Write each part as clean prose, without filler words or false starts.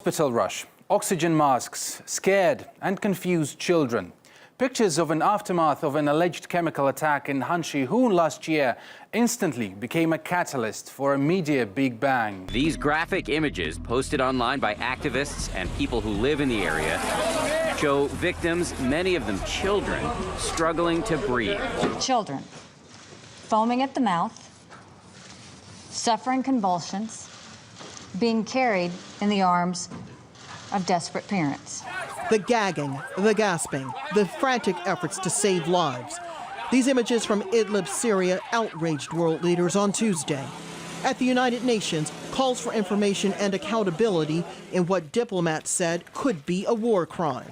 Hospital rush, oxygen masks, scared and confused children. Pictures of an aftermath of an alleged chemical attack in Han Chi-hoon last year instantly became a catalyst for a media big bang. These graphic images, posted online by activists and people who live in the area, show victims, many of them children, struggling to breathe. Children foaming at the mouth, suffering convulsions, being carried in the arms of desperate parents. The gagging, the gasping, the frantic efforts to save lives. These images from Idlib, Syria, outraged world leaders on Tuesday. At the United Nations, calls for information and accountability in what diplomats said could be a war crime.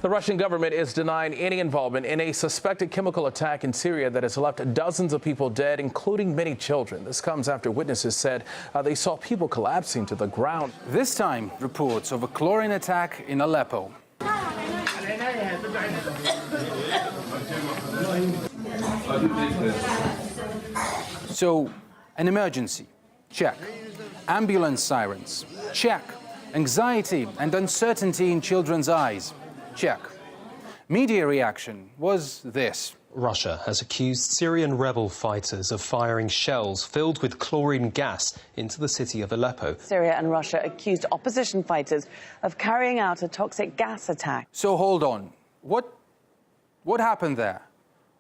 The Russian government is denying any involvement in a suspected chemical attack in Syria that has left dozens of people dead, including many children. This comes after witnesses said they saw people collapsing to the ground. This time, reports of a chlorine attack in Aleppo. So, an emergency, check. Ambulance sirens, check. Anxiety and uncertainty in children's eyes, check. Media reaction was this. Russia has accused Syrian rebel fighters of firing shells filled with chlorine gas into the city of Aleppo. Syria and Russia accused opposition fighters of carrying out a toxic gas attack. So hold on. What happened there?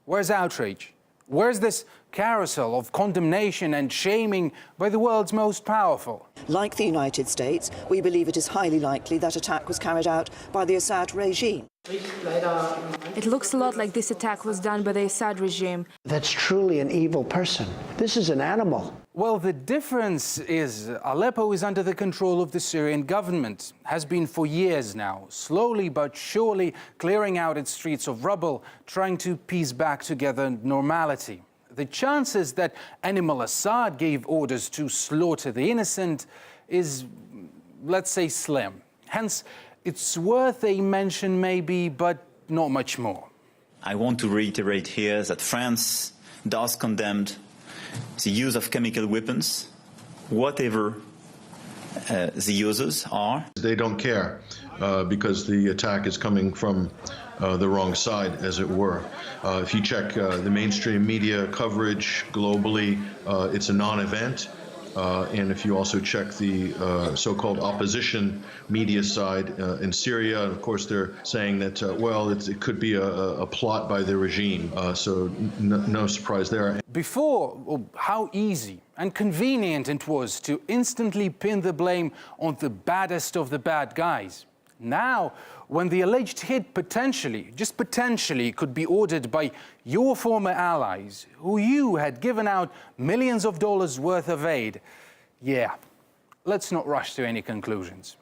Where's outrage? Where's this carousel of condemnation and shaming by the world's most powerful? Like the United States, we believe it is highly likely that attack was carried out by the Assad regime. It looks a lot like this attack was done by the Assad regime. That's truly an evil person. This is an animal. Well, the difference is Aleppo is under the control of the Syrian government, has been for years now, slowly but surely clearing out its streets of rubble, trying to piece back together normality. The chances that al-Assad gave orders to slaughter the innocent is, let's say, slim. Hence, it's worth a mention maybe, but not much more. I want to reiterate here that France does condemn the use of chemical weapons, whatever the users are. They don't care because the attack is coming from the wrong side, as it were. If you check the mainstream media coverage globally, it's a non-event. And if you also check the so-called opposition media side in Syria, of course, they're saying that, well, it could be a plot by the regime. So no surprise there. Before, how easy and convenient it was to instantly pin the blame on the baddest of the bad guys. Now, when the alleged hit potentially, just potentially, could be ordered by your former allies, who you had given out millions of dollars worth of aid, yeah, let's not rush to any conclusions.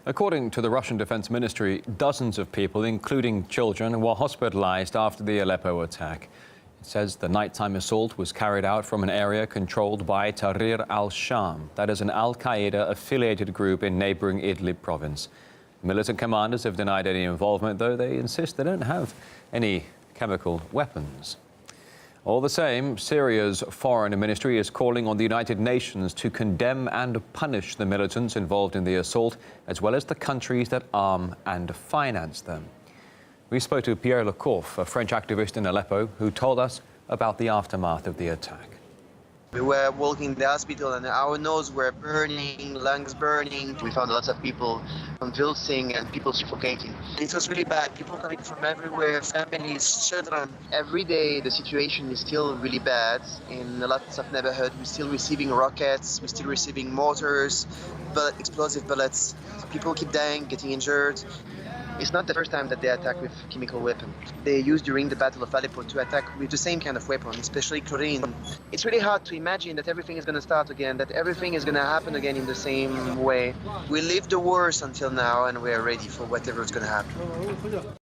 According to the Russian Defense Ministry, dozens of people, including children, were hospitalized after the Aleppo attack. It says the nighttime assault was carried out from an area controlled by Tahrir al-Sham, that is an al-Qaeda-affiliated group in neighboring Idlib province. Militant commanders have denied any involvement, though they insist they don't have any chemical weapons. All the same, Syria's foreign ministry is calling on the United Nations to condemn and punish the militants involved in the assault, as well as the countries that arm and finance them. We spoke to Pierre Lecouf, a French activist in Aleppo, who told us about the aftermath of the attack. We were walking in the hospital and our nose were burning, lungs burning. We found lots of people convulsing and people suffocating. It was really bad. People coming from everywhere, families, children. Every day the situation is still really bad. In lots of neighborhoods, we're still receiving rockets, we're still receiving mortars, explosive bullets. People keep dying, getting injured. It's not the first time that they attack with chemical weapons. They used during the Battle of Aleppo to attack with the same kind of weapon, especially chlorine. It's really hard to imagine that everything is going to start again, that everything is going to happen again in the same way. We lived the worst until now and we are ready for whatever is going to happen.